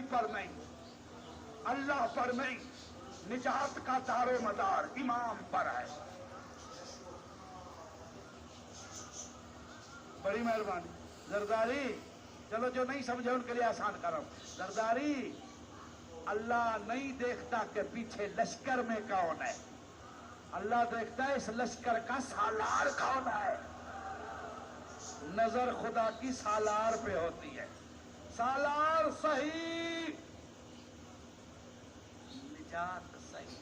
پر نہیں، اللہ پر نہیں، نجات کا دار و مدار امام پر ہے۔ بڑی مہربانی زرداری، چلو جو نہیں سمجھے ان کے لیے آسان کرم۔ زرداری، اللہ نہیں دیکھتا کہ پیچھے لشکر میں کون ہے، اللہ دیکھتا ہے اس لشکر کا سالار کون ہے۔ نظر خدا کی سالار پہ ہوتی ہے، سالار صحیح نجات صحیح،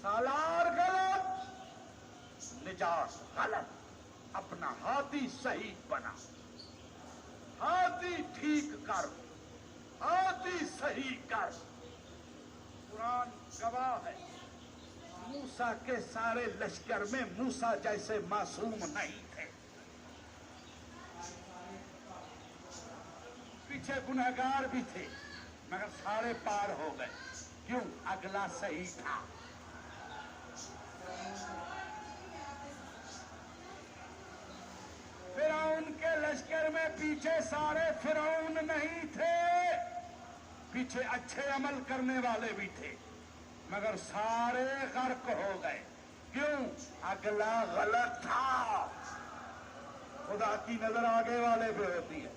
سالار غلط نجات غلط۔ اپنا ہاتھی صحیح بنا، ہاتھی ٹھیک کر، ہاتھی صحیح کر۔ قرآن گواہ ہے، موسیٰ کے سارے لشکر میں موسیٰ جیسے معصوم نہیں تھے، پیچھے گنہگار بھی تھے مگر سارے پار ہو گئے، کیوں؟ اگلا صحیح تھا۔ فرعون کے لشکر میں پیچھے سارے فرعون نہیں تھے، پیچھے اچھے عمل کرنے والے بھی تھے مگر سارے غرق ہو گئے، کیوں؟ اگلا غلط تھا۔ خدا کی نظر آگے والے پہ ہوتی ہے۔